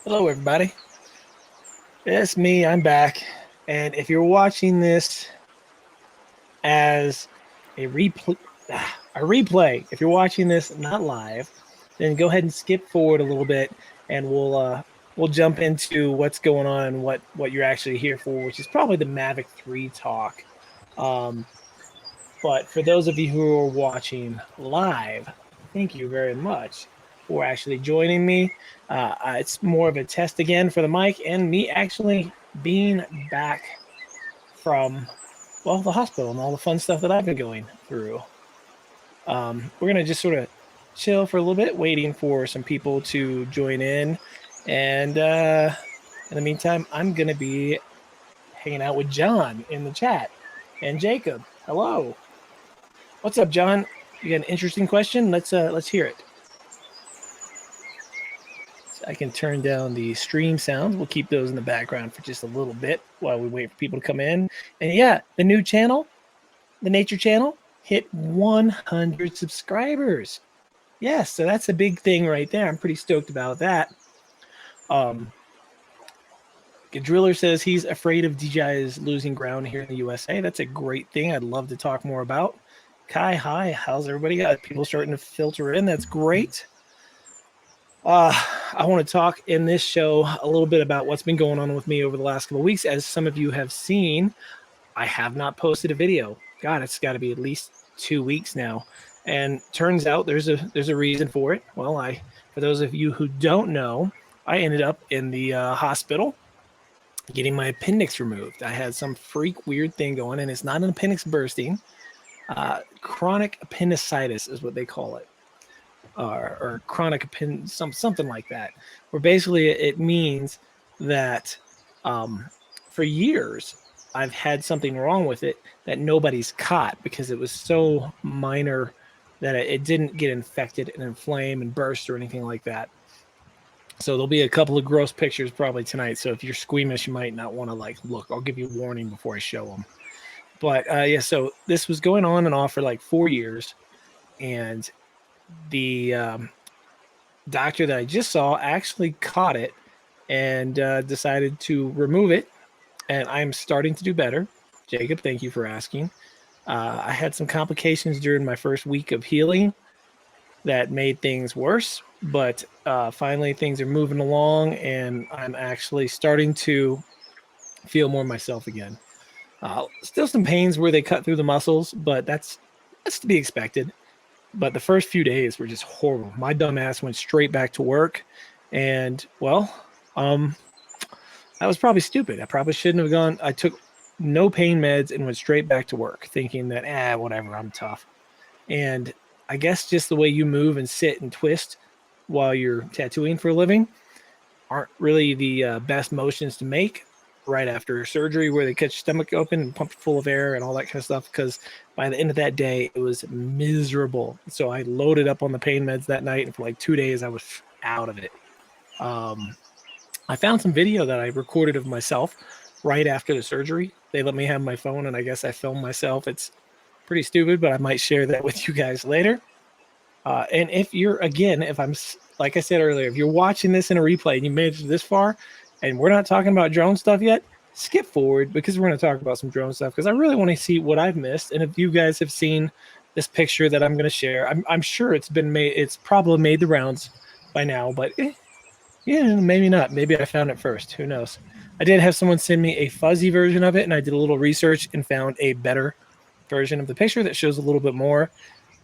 Hello, everybody. It's me. I'm back. And if you're watching this as a replay, if you're watching this not live, then go ahead and skip forward a little bit, and we'll jump into what's going on and what you're actually here for, which is probably the Mavic 3 talk. But for those of you who are watching live, thank you very much for actually joining me. It's more of a test again for the mic and me actually being back from, well, the hospital and all the fun stuff that I've been going through. We're going to just sort of chill for a little bit, waiting for some people to join in. And in the meantime, I'm going to be hanging out with John in the chat and Jacob. Hello. What's up, John? You got an interesting question? Let's hear it. So I can turn down the stream sounds. We'll keep those in the background for just a little bit while we wait for people to come in. And yeah, the new channel, the Nature channel, hit 100 subscribers. Yes, so that's a big thing right there. I'm pretty stoked about that. Driller says he's afraid of DJI's losing ground here in the USA. That's a great thing. I'd love to talk more about. Kai, hi. How's everybody? Got people starting to filter in. That's great. I want to talk in this show a little bit about what's been going on with me over the last couple of weeks. As some of you have seen, I have not posted a video. God, it's got to be at least 2 weeks now. And turns out there's a reason for it. Well, for those of you who don't know, I ended up in the hospital getting my appendix removed. I had some freak weird thing going, and it's not an appendix bursting. Chronic appendicitis is what they call it, or chronic something like that, where basically it means that for years I've had something wrong with it that nobody's caught because it was so minor that it didn't get infected and inflame and burst or anything like that. So there'll be a couple of gross pictures probably tonight. So if you're squeamish, you might not want to look. I'll give you a warning before I show them. But yeah, so this was going on and off for like 4 years. And the doctor that I just saw actually caught it and decided to remove it. And I'm starting to do better. Jacob, thank you for asking. I had some complications during my first week of healing that made things worse. But finally, things are moving along, and I'm actually starting to feel more myself again. Still some pains where they cut through the muscles, but that's to be expected. But the first few days were just horrible. My dumb ass went straight back to work, and well, that was probably stupid. I probably shouldn't have gone. I took no pain meds and went straight back to work, thinking that whatever, I'm tough. And I guess just the way you move and sit and twist while you're tattooing for a living aren't really the best motions to make right after surgery, where they cut your stomach open and pump it full of air and all that kind of stuff, because by the end of that day it was miserable. So I loaded up on the pain meds that night, and for like 2 days I was out of it. I found some video that I recorded of myself right after the surgery. They let me have my phone, and I guess I filmed myself. It's pretty stupid, but I might share that with you guys later. And if you're, again, if I'm, like I said earlier, if you're watching this in a replay and you made it this far and we're not talking about drone stuff yet, skip forward, because we're going to talk about some drone stuff, because I really want to see what I've missed. And if you guys have seen this picture that I'm going to share, I'm sure it's probably made the rounds by now, but yeah, maybe not. Maybe I found it first. Who knows? I did have someone send me a fuzzy version of it, and I did a little research and found a better version of the picture that shows a little bit more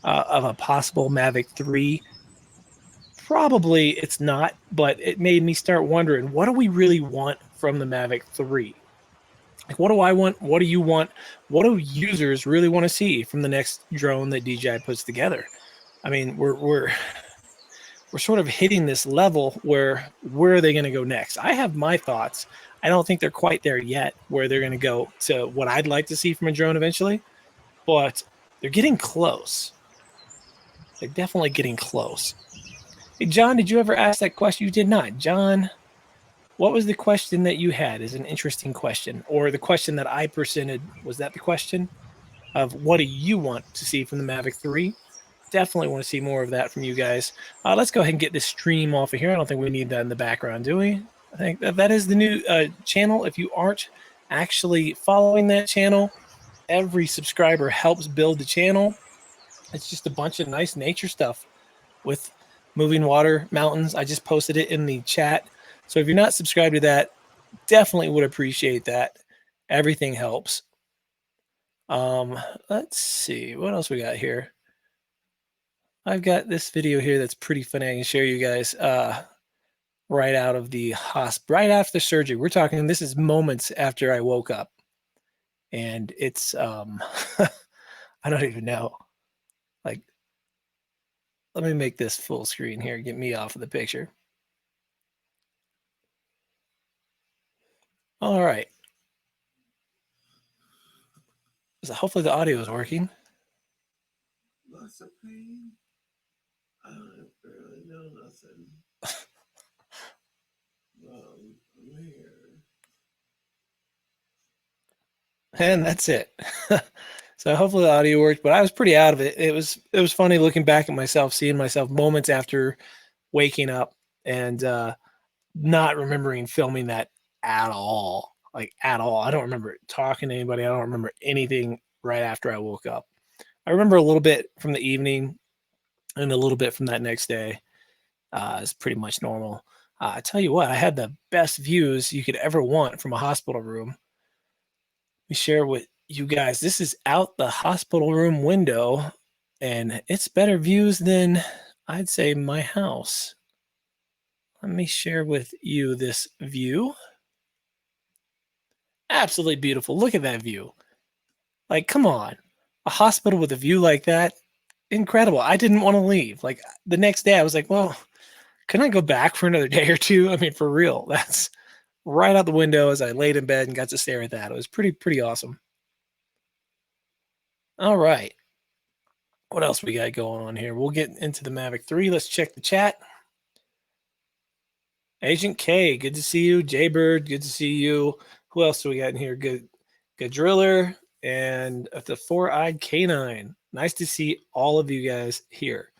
of a possible Mavic 3. Probably it's not, but it made me start wondering, what do we really want from the Mavic 3? Like, what do I want? What do you want? What do users really want to see from the next drone that DJI puts together? I mean, we're sort of hitting this level where are they going to go next? I have my thoughts. I don't think they're quite there yet where they're going to go to what I'd like to see from a drone eventually, but they're getting close. They're definitely getting close. Hey, John, did you ever ask that question? You did not. John, what was the question that you had? Is an interesting question. Or the question that I presented, was that the question of what do you want to see from the Mavic 3? definitely want to see more of that from you guys. Let's go ahead and get this stream off of here. I don't think we need that in the background, do we? I think that is the new channel. If you aren't actually following that channel, every subscriber helps build the channel. It's just a bunch of nice nature stuff with moving water, mountains. I just posted it in the chat. So if you're not subscribed to that, definitely would appreciate that. Everything helps. Let's see what else we got here. I've got this video here that's pretty funny. I can share you guys right out of the hospital, right after surgery. We're talking, this is moments after I woke up. And it's, I don't even know. Like, let me make this full screen here. Get me off of the picture. All right. So hopefully the audio is working. Lots of pain. I don't really know nothing. I'm here. And that's it. So hopefully the audio worked, but I was pretty out of it. It was funny looking back at myself, seeing myself moments after waking up and not remembering filming that at all. Like at all. I don't remember talking to anybody. I don't remember anything right after I woke up. I remember a little bit from the evening and a little bit from that next day. It's pretty much normal. I tell you what, I had the best views you could ever want from a hospital room. We share with you guys. This is out the hospital room window, and it's better views than I'd say my house. Let me share with you this view. Absolutely beautiful. Look at that view. Like, come on. A hospital with a view like that, incredible. I didn't want to leave. Like the next day I was like, well, can I go back for another day or two? I mean, for real. That's right out the window as I laid in bed and got to stare at that. It was pretty awesome. All right. What else we got going on here? We'll get into the Mavic 3. Let's check the chat. Agent K, good to see you. Jaybird, good to see you. Who else do we got in here? Good Driller and the Four-Eyed Canine. Nice to see all of you guys here.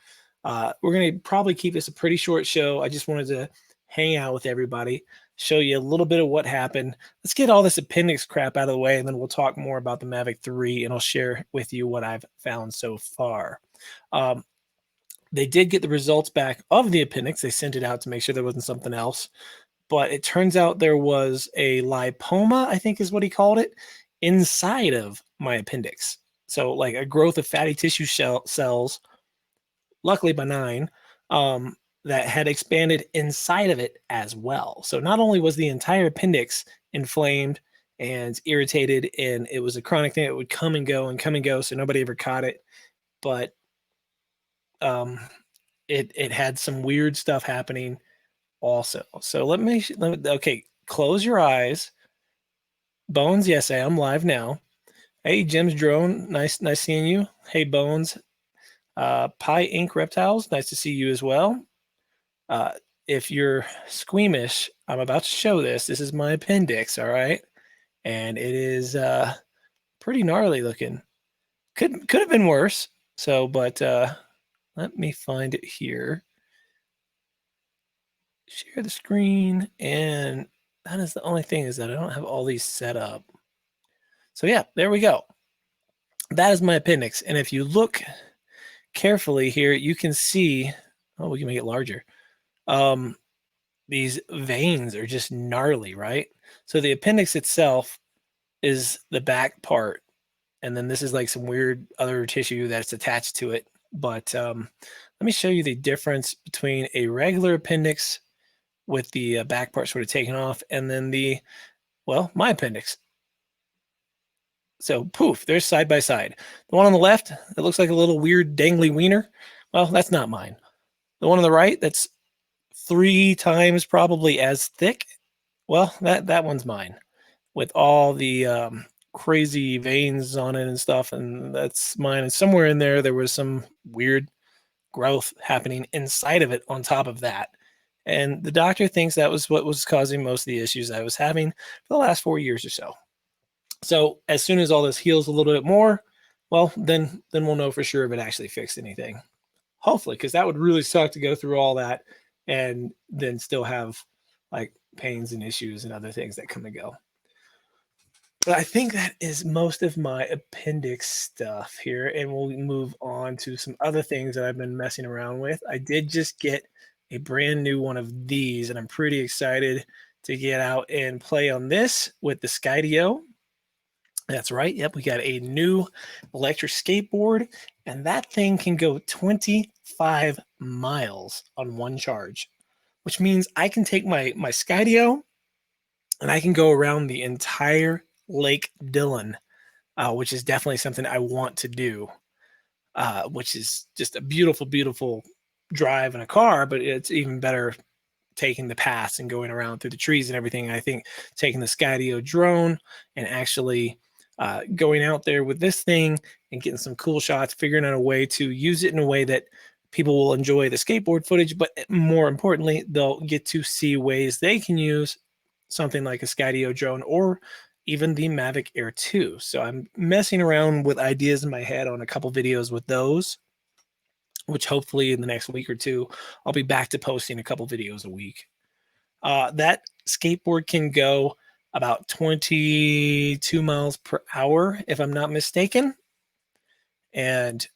We're going to probably keep this a pretty short show. I just wanted to hang out with everybody, show you a little bit of what happened. Let's get all this appendix crap out of the way, and then we'll talk more about the Mavic 3, and I'll share with you what I've found so far. They did get the results back of the appendix. They sent it out to make sure there wasn't something else. But it turns out there was a lipoma, I think is what he called it, inside of my appendix. So like a growth of fatty tissue cells, luckily benign, that had expanded inside of it as well. So not only was the entire appendix inflamed and irritated, and it was a chronic thing that would come and go, so nobody ever caught it, but it had some weird stuff happening also. So let me okay, close your eyes. Bones, yes, I am live now. Hey, Jim's Drone, nice seeing you. Hey, Bones. Pie Ink Reptiles, nice to see you as well. If you're squeamish, I'm about to show this. This is my appendix, all right? And it is pretty gnarly looking. Could have been worse. So, but let me find it here. Share the screen, and that is the only thing, is that I don't have all these set up. So yeah, there we go. That is my appendix. And if you look carefully here, you can see, oh, we can make it larger. These veins are just gnarly, right? So the appendix itself is the back part, and then this is like some weird other tissue that's attached to it. But let me show you the difference between a regular appendix with the back part sort of taken off, and then my appendix. So poof, there's side by side. The one on the left, it looks like a little weird dangly wiener. Well, that's not mine. The one on the right, that's 3 times probably as thick. Well, that one's mine, with all the crazy veins on it and stuff, and that's mine. And somewhere in there was some weird growth happening inside of it on top of that. And the doctor thinks that was what was causing most of the issues I was having for the last 4 years or so. So as soon as all this heals a little bit more, well, then we'll know for sure if it actually fixed anything. hopefully, because that would really suck to go through all that and then still have like pains and issues and other things that come and go. But I think that is most of my appendix stuff here, and we'll move on to some other things that I've been messing around with. I did just get a brand new one of these, and I'm pretty excited to get out and play on this with the Skydio. That's right. Yep, we got a new electric skateboard, and that thing can go 25 miles on one charge, which means I can take my Skydio and I can go around the entire Lake Dillon, which is definitely something I want to do. Which is just a beautiful, beautiful drive in a car, but it's even better taking the paths and going around through the trees and everything. I think taking the Skydio drone and actually going out there with this thing and getting some cool shots, figuring out a way to use it in a way that people will enjoy the skateboard footage, but more importantly, they'll get to see ways they can use something like a Skydio drone or even the Mavic Air 2. So I'm messing around with ideas in my head on a couple videos with those, which hopefully in the next week or two, I'll be back to posting a couple videos a week. That skateboard can go about 22 miles per hour, if I'm not mistaken. And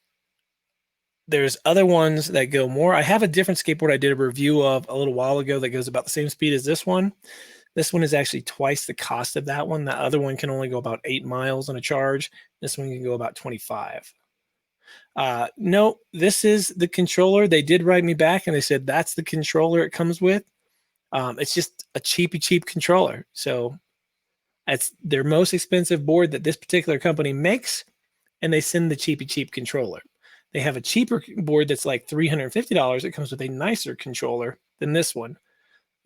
there's other ones that go more. I have a different skateboard I did a review of a little while ago that goes about the same speed as this one. This one is actually twice the cost of that one. The other one can only go about 8 miles on a charge. This one can go about 25. No, this is the controller. They did write me back and they said that's the controller it comes with. It's just a cheap controller. So it's their most expensive board that this particular company makes, and they send the cheap controller. They have a cheaper board that's like $350. It comes with a nicer controller than this one.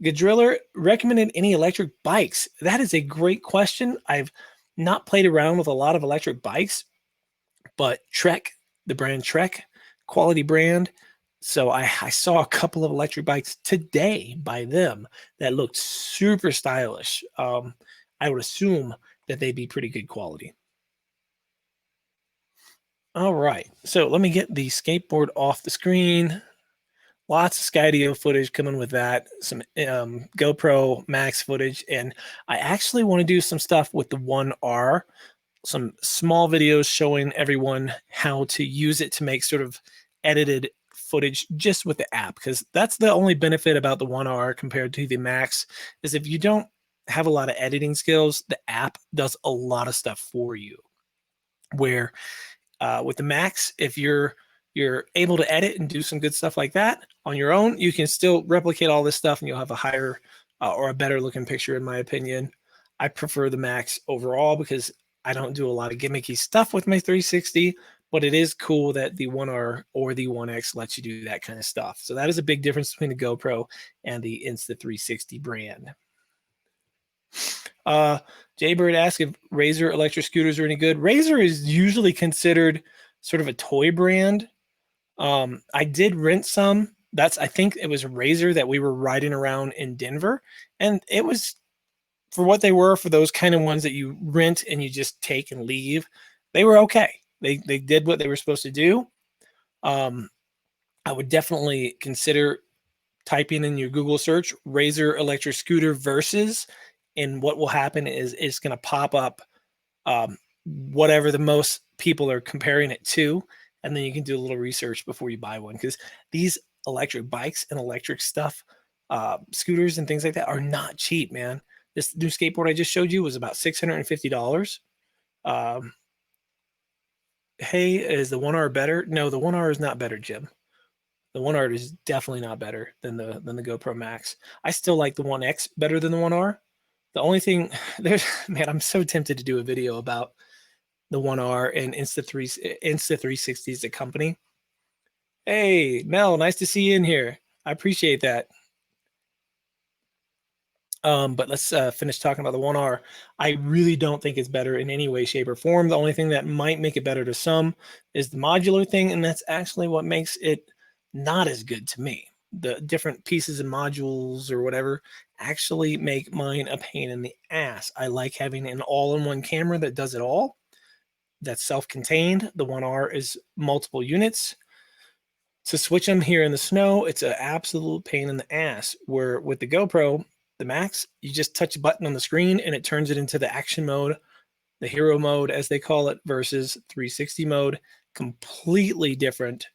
Gadriller recommended any electric bikes. That is a great question. I've not played around with a lot of electric bikes, but Trek, the brand Trek, quality brand. So I saw a couple of electric bikes today by them that looked super stylish. I would assume that they'd be pretty good quality. All right, so let me get the skateboard off the screen. Lots of Skydio footage coming with that, some GoPro Max footage, and I actually want to do some stuff with the 1R, some small videos showing everyone how to use it to make sort of edited footage just with the app, because that's the only benefit about the 1R compared to the Max, is if you don't have a lot of editing skills, the app does a lot of stuff for you. Where with the Max, if you're able to edit and do some good stuff like that on your own, you can still replicate all this stuff and you'll have a higher or a better looking picture, in my opinion. I prefer the Max overall because I don't do a lot of gimmicky stuff with my 360, but it is cool that the 1R or the 1X lets you do that kind of stuff. So that is a big difference between the GoPro and the Insta360 brand. Jaybird asked if Razor electric scooters are any good. Razor is usually considered sort of a toy brand. I did rent some. I think it was a Razor that we were riding around in Denver, and it was, for what they were, for those kind of ones that you rent and you just take and leave, they were okay. They did what they were supposed to do. I would definitely consider typing in your Google search Razor electric scooter versus, and what will happen is it's going to pop up whatever the most people are comparing it to, and then you can do a little research before you buy one, because these electric bikes and electric stuff, scooters and things like that, are not cheap, man. This new skateboard I just showed you was about $650. Hey, is the 1R better? No, the 1R is not better, Jim. The 1R is definitely not better than the GoPro Max. I still like the 1X better than the 1R. The only thing there's, man, I'm so tempted to do a video about the 1R and Insta360 is the company. Hey, Mel, nice to see you in here. I appreciate that. But let's finish talking about the 1R. I really don't think it's better in any way, shape, or form. The only thing that might make it better to some is the modular thing, and that's actually what makes it not as good to me. The different pieces and modules or whatever actually make mine a pain in the ass. I like having an all-in-one camera that does it all. That's self-contained. The 1R is multiple units. to switch them here in the snow, it's an absolute pain in the ass. Where with the GoPro, the Max, you just touch a button on the screen and it turns it into the action mode, the hero mode, as they call it, versus 360 mode. Completely different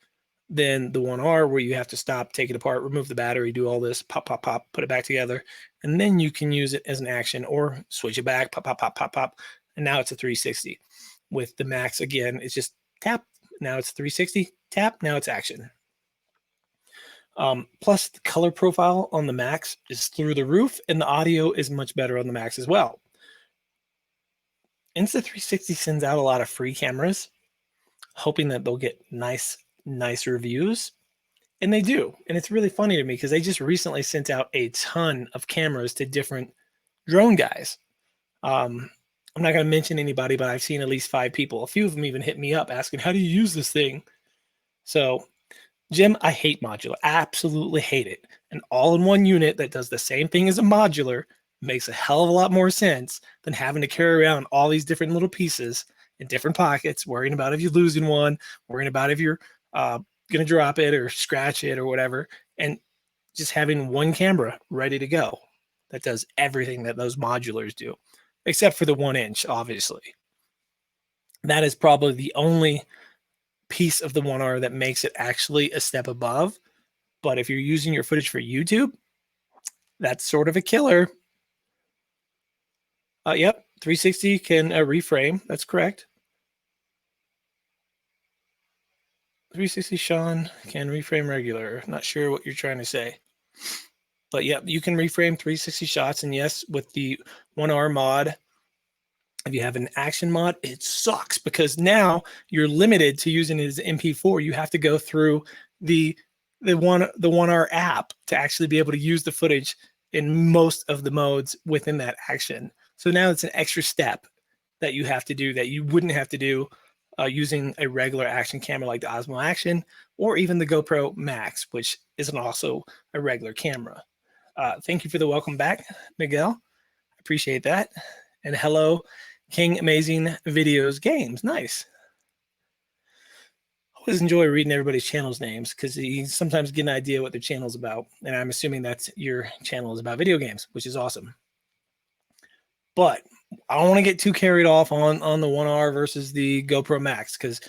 than the 1R, where you have to stop, take it apart, remove the battery, do all this, pop, pop, pop, put it back together, and then you can use it as an action or switch it back, pop, pop, pop, pop, pop, and now it's a 360. With the Max, again, it's just tap, now it's 360, tap, now it's action. Plus, the color profile on the Max is through the roof, and the audio is much better on the Max as well. Insta360 sends out a lot of free cameras, hoping that they'll get nice reviews, and they do. And it's really funny to me because they just recently sent out a ton of cameras to different drone guys. I'm not going to mention anybody, but I've seen at least 5 people. A few of them even hit me up asking, how do you use this thing? So, Jim, I hate modular. I absolutely hate it. An all-in-one unit that does the same thing as a modular makes a hell of a lot more sense than having to carry around all these different little pieces in different pockets, worrying about if you're losing one, worrying about if you're going to drop it or scratch it or whatever, and just having one camera ready to go that does everything that those modulars do, except for the 1-inch, obviously. That is probably the only piece of the 1R that makes it actually a step above. But if you're using your footage for YouTube, that's sort of a killer. Yep, 360 can reframe. That's correct. 360 Sean can reframe regular. Not sure what you're trying to say. But yeah, you can reframe 360 shots. And yes, with the 1R mod, if you have an action mod, it sucks because now you're limited to using it as MP4. You have to go through the 1R app to actually be able to use the footage in most of the modes within that action. So now it's an extra step that you have to do that you wouldn't have to do using a regular action camera like the Osmo Action or even the GoPro Max, which isn't also a regular camera. Thank you for the welcome back, Miguel. Appreciate that. And hello, King Amazing Videos Games. Nice. Always enjoy reading everybody's channel's names because you sometimes get an idea what their channel's about. And I'm assuming that's your channel is about video games, which is awesome. But I don't want to get too carried off on the 1R versus the GoPro Max, because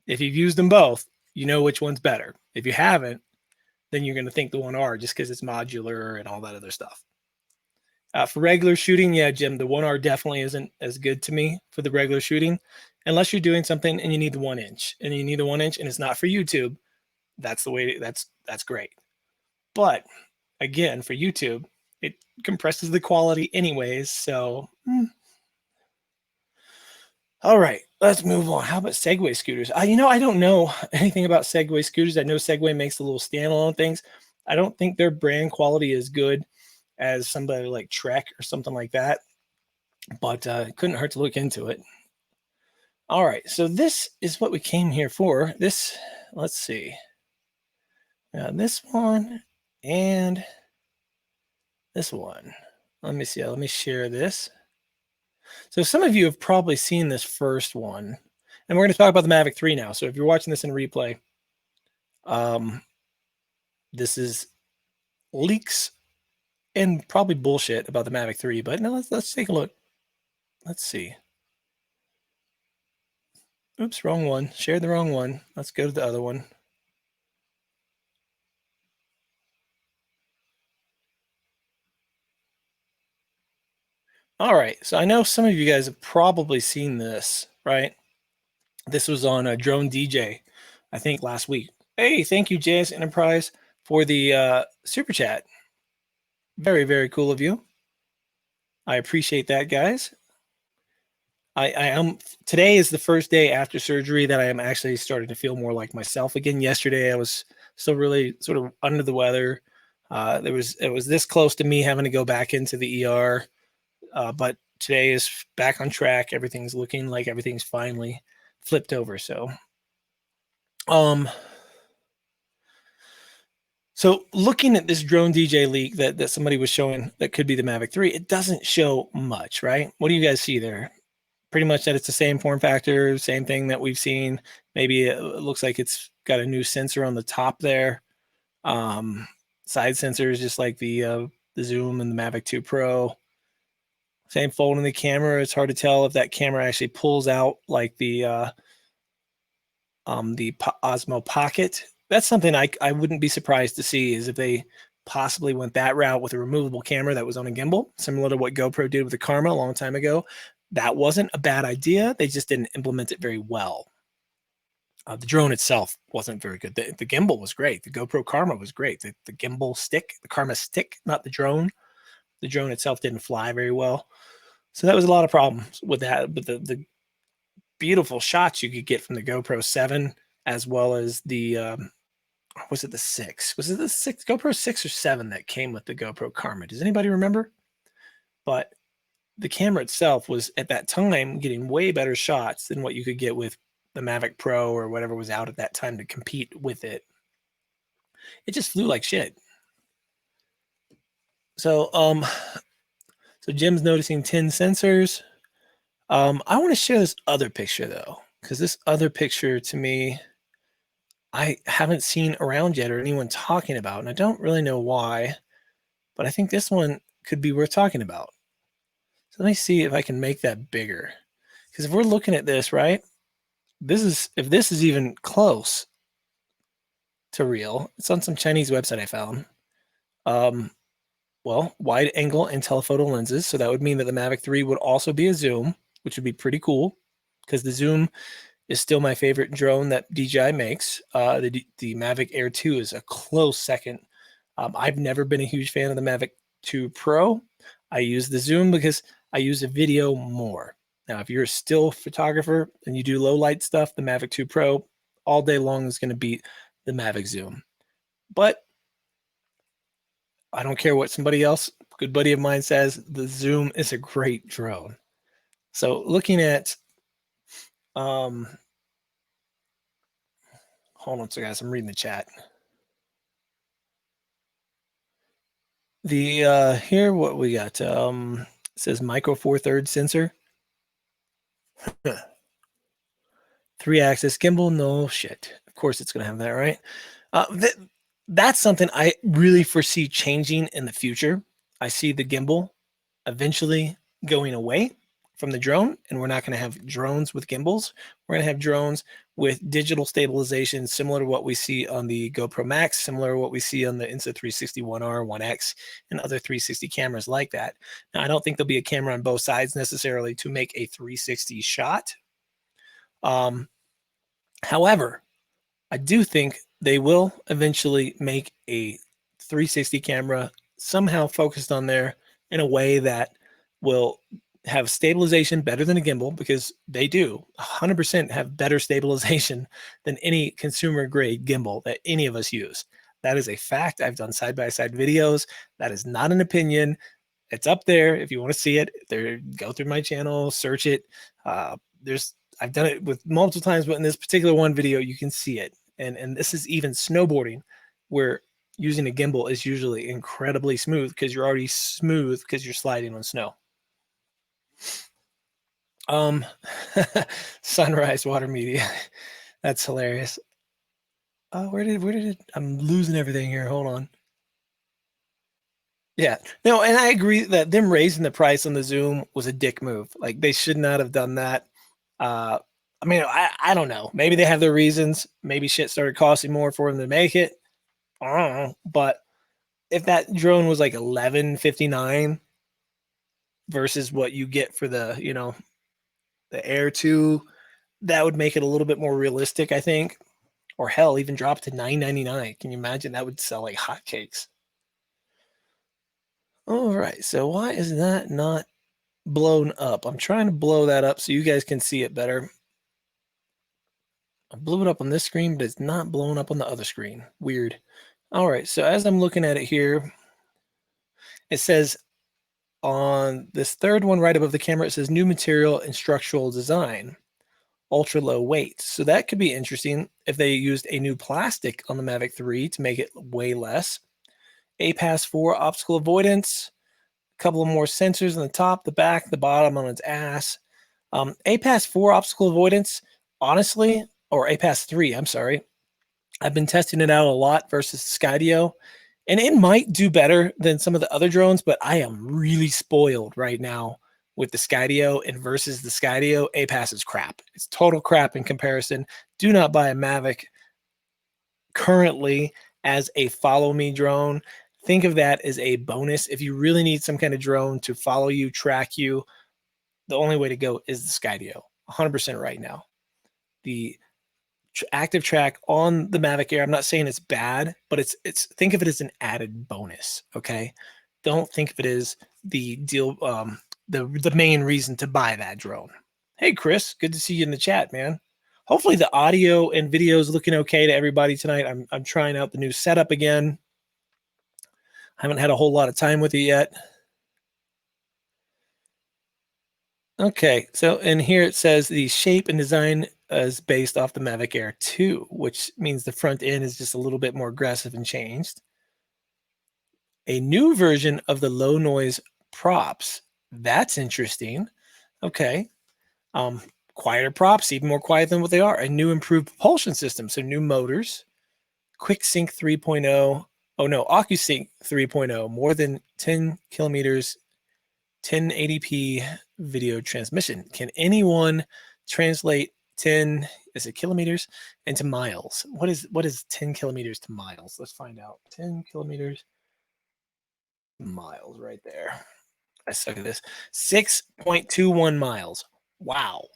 if you've used them both, you know which one's better. If you haven't, then you're going to think the 1R just because it's modular and all that other stuff. For regular shooting, yeah, Jim, the 1R definitely isn't as good to me for the regular shooting, unless you're doing something and you need the 1-inch, and you need the 1-inch, and it's not for YouTube. That's the way. That's great. But again, for YouTube, it compresses the quality anyways. So, all right, let's move on. How about Segway scooters? I don't know anything about Segway scooters. I know Segway makes the little standalone things. I don't think their brand quality is good as somebody like Trek or something like that, but it couldn't hurt to look into it. All right, so this is what we came here for. This, let's see. This one and this one. Let me see. Let me share this. So some of you have probably seen this first one, and we're going to talk about the Mavic 3 now. So if you're watching this in replay, this is leaks and probably bullshit about the Mavic 3. But now let's take a look. Let's see. Oops, wrong one. Shared the wrong one. Let's go to the other one. All right, so I know some of you guys have probably seen this, right? This was on a Drone DJ, I think last week. Hey, thank you, JS Enterprise, for the super chat. Very, very cool of you. I appreciate that, guys. I am today is the first day after surgery that I am actually starting to feel more like myself again. Yesterday, I was still really sort of under the weather. It was this close to me having to go back into the ER. But today is back on track. Everything's looking like everything's finally flipped over. So, so looking at this Drone DJ leak that somebody was showing that could be the Mavic 3, it doesn't show much, right? What do you guys see there? Pretty much that it's the same form factor, same thing that we've seen. Maybe it looks like it's got a new sensor on the top there. Side sensors, just like the Zoom and the Mavic 2 Pro. Same fold in the camera. It's hard to tell if that camera actually pulls out like the Osmo Pocket. That's something I wouldn't be surprised to see, is if they possibly went that route with a removable camera that was on a gimbal, similar to what GoPro did with the Karma a long time ago. That wasn't a bad idea. They just didn't implement it very well. The drone itself wasn't very good. The gimbal was great. The GoPro Karma was great. The gimbal stick, the Karma stick, not the drone. The drone itself didn't fly very well. So that was a lot of problems with that. But the beautiful shots you could get from the GoPro 7, as well as the, was it the 6? Was it the 6? GoPro 6 or 7 that came with the GoPro Karma? Does anybody remember? But the camera itself was, at that time, getting way better shots than what you could get with the Mavic Pro or whatever was out at that time to compete with it. It just flew like shit. So, so Jim's noticing 10 sensors. I want to share this other picture though, because this other picture to me, I haven't seen around yet or anyone talking about, and I don't really know why, but I think this one could be worth talking about. So let me see if I can make that bigger. Because if we're looking at this, right, if this is even close to real, it's on some Chinese website I found. Well, wide angle and telephoto lenses. So that would mean that the Mavic 3 would also be a zoom, which would be pretty cool, because the zoom is still my favorite drone that DJI makes. The Mavic Air 2 is a close second. I've never been a huge fan of the Mavic 2 Pro. I use the zoom because I use the video more. Now, if you're a still photographer and you do low light stuff, the Mavic 2 Pro all day long is going to beat the Mavic Zoom. But I don't care what somebody else, a good buddy of mine, says, the Zoom is a great drone. So looking at, hold on, so guys, I'm reading the chat. The here, what we got, it says micro 4/3 sensor. 3-axis gimbal, no shit. Of course it's going to have that, right? That's something I really foresee changing in the future. I see the gimbal eventually going away from the drone, and we're not going to have drones with gimbals. We're going to have drones with digital stabilization, similar to what we see on the GoPro Max, similar to what we see on the Insta360 1R, 1X, and other 360 cameras like that. Now, I don't think there'll be a camera on both sides necessarily to make a 360 shot. However, I do think they will eventually make a 360 camera somehow focused on there in a way that will have stabilization better than a gimbal, because they do 100% have better stabilization than any consumer grade gimbal that any of us use. That is a fact. I've done side-by-side videos. That is not an opinion. It's up there. If you want to see it, there, go through my channel, search it. I've done it with multiple times, but in this particular one video, you can see it. And this is even snowboarding, where using a gimbal is usually incredibly smooth, because you're already smooth because you're sliding on snow. Sunrise Water Media. That's hilarious. Oh, where did it? I'm losing everything here. Hold on. Yeah, no, and I agree that them raising the price on the Zoom was a dick move. Like, they should not have done that. I mean, I don't know. Maybe they have their reasons. Maybe shit started costing more for them to make it. I don't know. But if that drone was like $11.59 versus what you get for the, the Air 2, that would make it a little bit more realistic, I think. Or hell, even drop to $9.99. Can you imagine? That would sell like hotcakes. All right. So why is that not blown up? I'm trying to blow that up so you guys can see it better. I blew it up on this screen, but it's not blown up on the other screen. Weird. All right. So as I'm looking at it here, it says on this third one right above the camera, it says new material and structural design, ultra low weight. So that could be interesting if they used a new plastic on the Mavic 3 to make it way less. APAS 4 obstacle avoidance, a couple of more sensors on the top, the back, the bottom on its ass. APAS 4 obstacle avoidance, honestly, or APAS 3, I'm sorry. I've been testing it out a lot versus Skydio, and it might do better than some of the other drones, but I am really spoiled right now with the Skydio, and versus the Skydio, APAS is crap. It's total crap in comparison. Do not buy a Mavic currently as a follow me drone. Think of that as a bonus. If you really need some kind of drone to follow you, track you, the only way to go is the Skydio, 100% right now. The active track on the Mavic Air, I'm not saying it's bad, but it's think of it as an added bonus. Okay, don't think of it as the deal, the main reason to buy that drone. Hey Chris, good to see you in the chat, man. Hopefully the audio and video is looking okay to everybody tonight. I'm trying out the new setup again. I haven't had a whole lot of time with it yet. Okay, so in here it says the shape and design is based off the Mavic Air 2, which means the front end is just a little bit more aggressive and changed. A new version of the low noise props. That's interesting. Okay. Quieter props, even more quiet than what they are. A new improved propulsion system, so new motors. Quick Sync 3.0. Oh no, OcuSync 3.0, more than 10 kilometers, 1080p video transmission. Can anyone translate 10 kilometers into miles? What is 10 kilometers to miles? Let's find out. 10 kilometers miles right there. I suck at this. 6.21 miles. Wow.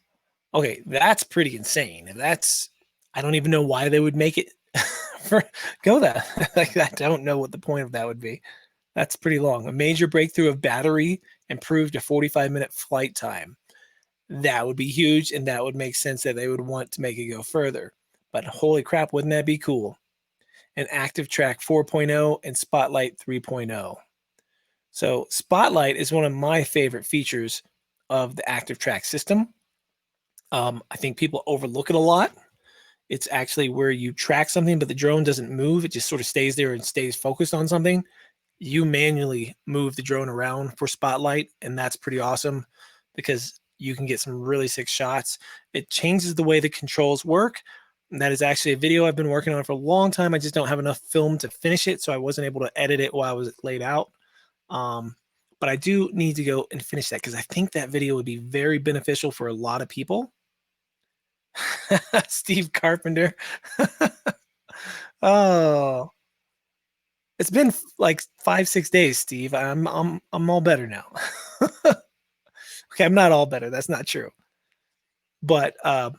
Okay, that's pretty insane. If that's, I don't even know why they would make it for go that. Like, I don't know what the point of that would be. That's pretty long. A major breakthrough of battery improved a 45-minute flight time. That would be huge, and that would make sense that they would want to make it go further. But holy crap, wouldn't that be cool? An active track 4.0 and Spotlight 3.0. So Spotlight is one of my favorite features of the active track system. I think people overlook it a lot. It's actually where you track something, but the drone doesn't move. It just sort of stays there and stays focused on something. You manually move the drone around for Spotlight, and that's pretty awesome because you can get some really sick shots. It changes the way the controls work. And that is actually a video I've been working on for a long time. I just don't have enough film to finish it, so I wasn't able to edit it while I was laid out. But I do need to go and finish that because I think that video would be very beneficial for a lot of people. Steve Carpenter. Oh, it's been like 5-6 days, Steve. I'm all better now. Okay, I'm not all better. That's not true. But I'm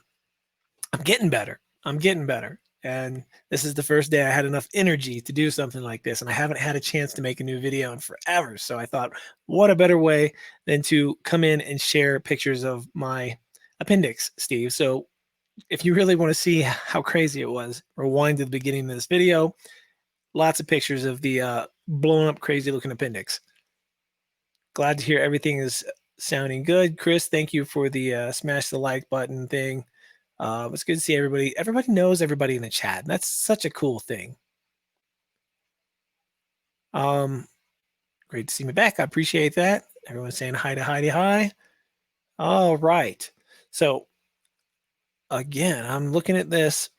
getting better. I'm getting better. And this is the first day I had enough energy to do something like this. And I haven't had a chance to make a new video in forever. So I thought, what a better way than to come in and share pictures of my appendix, Steve. So if you really want to see how crazy it was, rewind to the beginning of this video. Lots of pictures of the blown up, crazy looking appendix. Glad to hear everything is sounding good. Chris, thank you for the smash the like button thing. It's good to see everybody. Everybody knows everybody in the chat. That's such a cool thing. Great to see me back. I appreciate that. Everyone's saying hi to Heidi. Hi. All right. So again, I'm looking at this.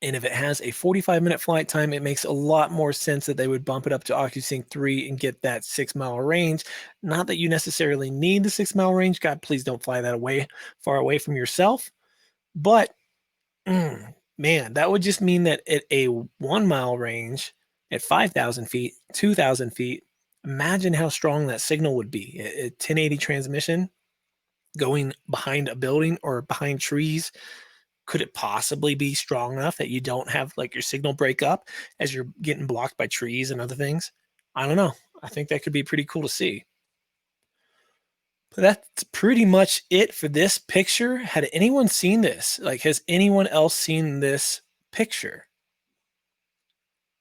And if it has a 45-minute flight time, it makes a lot more sense that they would bump it up to OcuSync 3 and get that 6-mile range. Not that you necessarily need the 6-mile range. God, please don't fly that far away from yourself. But man, that would just mean that at a 1-mile range, at 5,000 feet, 2,000 feet, imagine how strong that signal would be. A 1080 transmission going behind a building or behind trees. Could it possibly be strong enough that you don't have like your signal break up as you're getting blocked by trees and other things? I don't know. I think that could be pretty cool to see. But that's pretty much it for this picture. Had anyone seen this? Like, has anyone else seen this picture?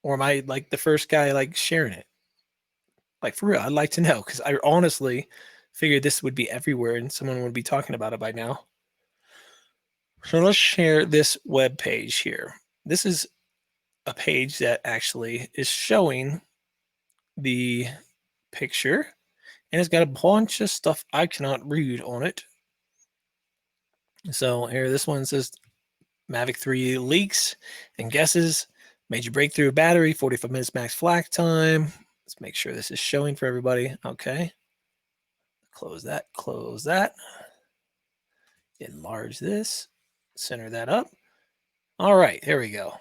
Or am I like the first guy like sharing it? Like, for real, I'd like to know because I honestly figured this would be everywhere and someone would be talking about it by now. So let's share this web page here. This is a page that actually is showing the picture and it's got a bunch of stuff I cannot read on it. So here, this one says Mavic 3 leaks and guesses. Major breakthrough battery, 45 minutes max flash time. Let's make sure this is showing for everybody. Okay. Close that, close that. Enlarge this, center that up. All right, here we go.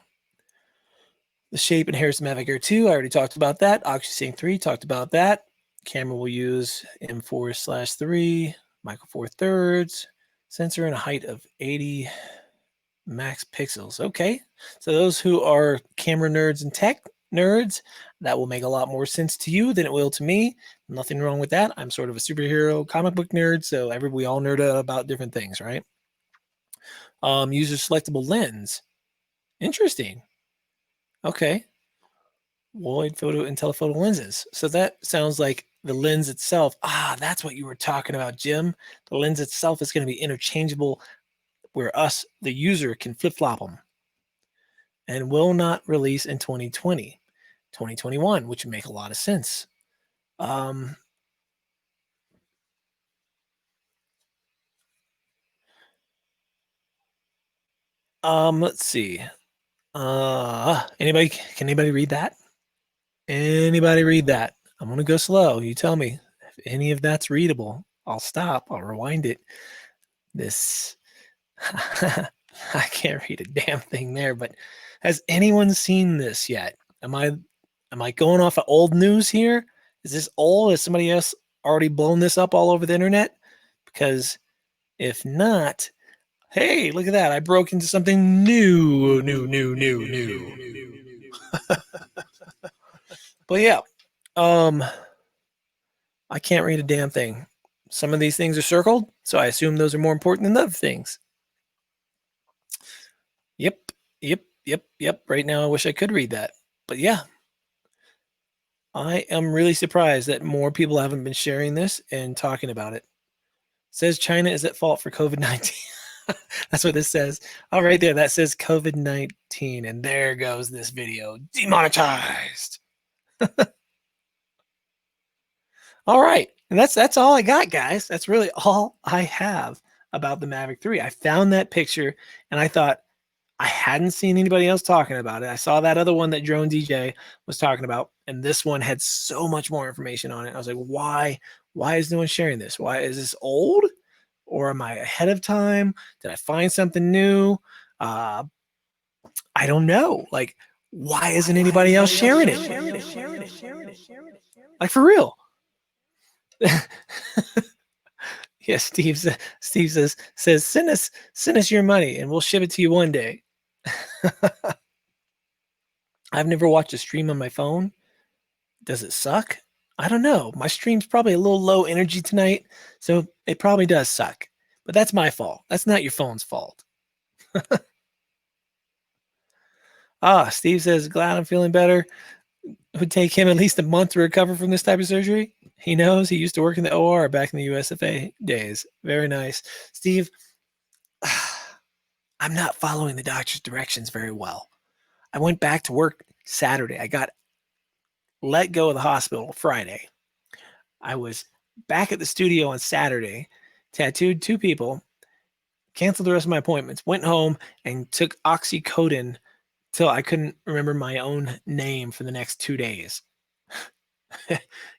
The shape inherits Mavic Air 2. I already talked about that. OxySync 3, talked about that. Camera will use M4/3, micro four thirds, sensor and a height of 80 max pixels. Okay, so those who are camera nerds and tech nerds, that will make a lot more sense to you than it will to me. Nothing wrong with that. I'm sort of a superhero comic book nerd, so we all nerd out about different things, right? User selectable lens. Interesting. Okay. Wide photo and telephoto lenses. So that sounds like the lens itself. Ah, that's what you were talking about, Jim. The lens itself is going to be interchangeable where us, the user, can flip-flop them, and will not release in 2020, 2021, which would make a lot of sense. Let's see. Can anybody read that? Anybody read that? I'm gonna go slow. You tell me if any of that's readable. I'll stop. I'll rewind it. This I can't read a damn thing there, but has anyone seen this yet? Am I going off of old news here? Is this old? Has somebody else already blown this up all over the internet? Because if not, hey, look at that. I broke into something new. But yeah, I can't read a damn thing. Some of these things are circled, so I assume those are more important than other things. Yep. Right now, I wish I could read that. But yeah, I am really surprised that more people haven't been sharing this and talking about it. Says China is at fault for COVID-19. That's what this says. Oh, right there, that says COVID-19. And there goes this video. Demonetized. All right. And that's all I got, guys. That's really all I have about the Mavic 3. I found that picture and I thought I hadn't seen anybody else talking about it. I saw that other one that Drone DJ was talking about, and this one had so much more information on it. I was like, why? Why is no one sharing this? Why is this old? Or am I ahead of time? Did I find something new? I don't know. Like, why isn't anybody else sharing it? Like, for real. Yeah, Steve says send us your money and we'll ship it to you one day. I've never watched a stream on my phone. Does it suck? I don't know. My stream's probably a little low energy tonight, so it probably does suck. But that's my fault. That's not your phone's fault. Steve says, glad I'm feeling better. It would take him at least a month to recover from this type of surgery. He knows. He used to work in the OR back in the USFA days. Very nice. Steve, I'm not following the doctor's directions very well. I went back to work Saturday. I got let go of the hospital Friday. I was back at the studio on Saturday, tattooed 2 people, canceled the rest of my appointments, went home and took oxycodone till I couldn't remember my own name for the next 2 days.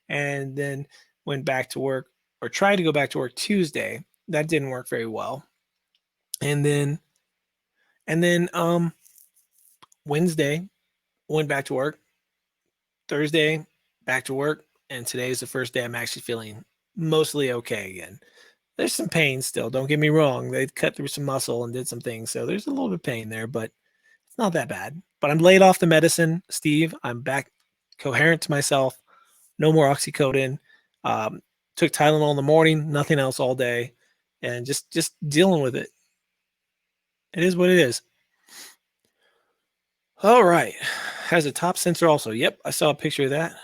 And then went back to work, or tried to go back to work Tuesday. That didn't work very well. And then Wednesday went back to work. Thursday back to work, and today is the first day I'm actually feeling mostly okay again. There's some pain still, don't get me wrong. They cut through some muscle and did some things, so there's a little bit of pain there, but it's not that bad. But I'm laid off the medicine, Steve. I'm back coherent to myself. No more oxycodone. Took Tylenol in the morning, nothing else all day, and just dealing with it. It is what it is. All right. Has a top sensor also. Yep, I saw a picture of that.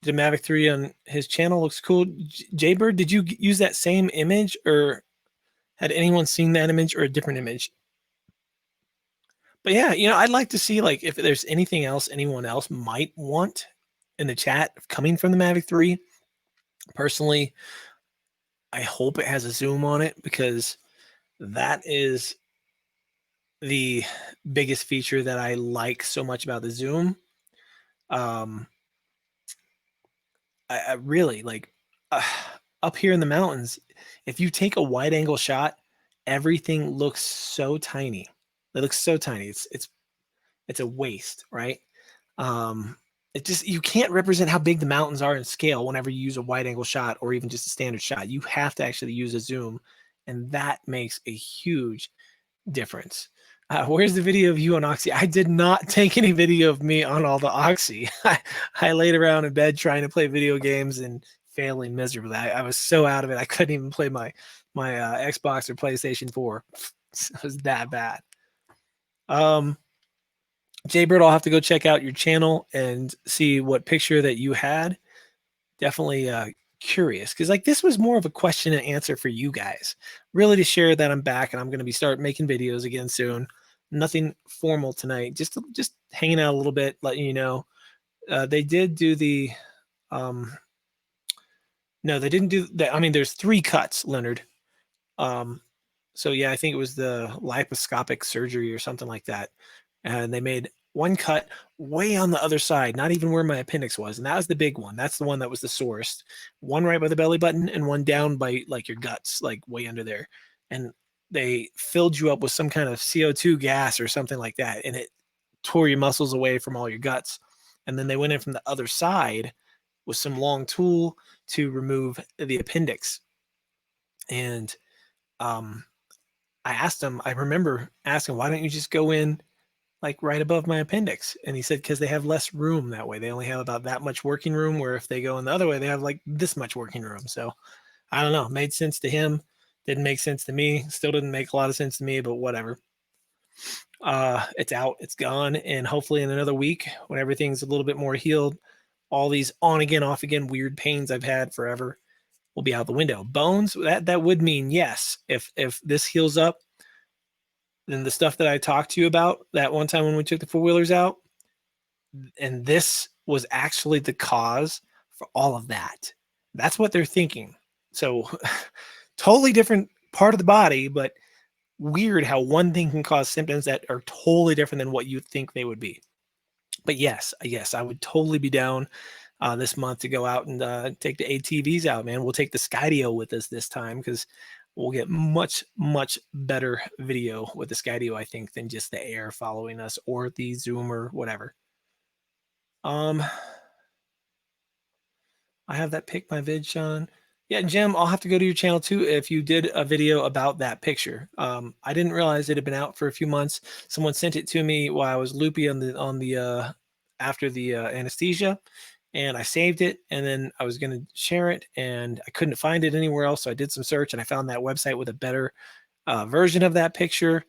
The Mavic 3 on his channel looks cool. Jaybird, did you use that same image, or had anyone seen that image or a different image? But yeah, I'd like to see like if there's anything else anyone else might want in the chat coming from the Mavic 3. Personally, I hope it has a zoom on it, because that is the biggest feature that I like so much about the zoom. I really like uh, up here in the mountains. If you take a wide angle shot, everything looks so tiny. It looks so tiny. It's a waste, right? Um, it just you can't represent how big the mountains are in scale whenever you use a wide angle shot or even just a standard shot. You have to actually use a zoom, and that makes a huge difference. Where's the video of you on Oxy? I did not take any video of me on all the Oxy. I laid around in bed trying to play video games and failing miserably. I was so out of it. I couldn't even play my Xbox or PlayStation 4. It was that bad. Jaybird, I'll have to go check out your channel and see what picture that you had. Definitely curious because like this was more of a question and answer for you guys, really to share that I'm back and I'm going to be start making videos again soon. Nothing formal tonight, just hanging out a little bit, letting you know. They did do the no, they didn't do that. I mean, there's 3 cuts, Leonard. So yeah, I think it was the laparoscopic surgery or something like that. And they made one cut way on the other side, not even where my appendix was. And that was the big one. That's the one that was the sorest. One right by the belly button and one down by like your guts, like way under there. And they filled you up with some kind of CO2 gas or something like that. And it tore your muscles away from all your guts. And then they went in from the other side with some long tool to remove the appendix. And I asked him, I remember asking, why don't you just go in like right above my appendix? And he said, because they have less room that way. They only have about that much working room, where if they go in the other way, they have like this much working room. So I don't know. Made sense to him. Didn't make sense to me. Still didn't make a lot of sense to me, but whatever. It's out, it's gone. And hopefully in another week, when everything's a little bit more healed, all these on again, off again, weird pains I've had forever will be out the window. Bones, that would mean yes. If this heals up, then the stuff that I talked to you about that one time when we took the 4-wheelers out, and this was actually the cause for all of that. That's what they're thinking. So totally different part of the body, but weird how one thing can cause symptoms that are totally different than what you think they would be. But yes, I would totally be down this month to go out and take the ATVs out, man. We'll take the Skydio with us this time because we'll get much better video with the Skydio, I think, than just the air following us or the Zoom or whatever. I have that pick my vid, Sean. Yeah, Jim, I'll have to go to your channel too if you did a video about that picture. I didn't realize it had been out for a few months. Someone sent it to me while I was loopy on the after the anesthesia, and I saved it, and then I was going to share it, and I couldn't find it anywhere else. So I did some search, and I found that website with a better version of that picture,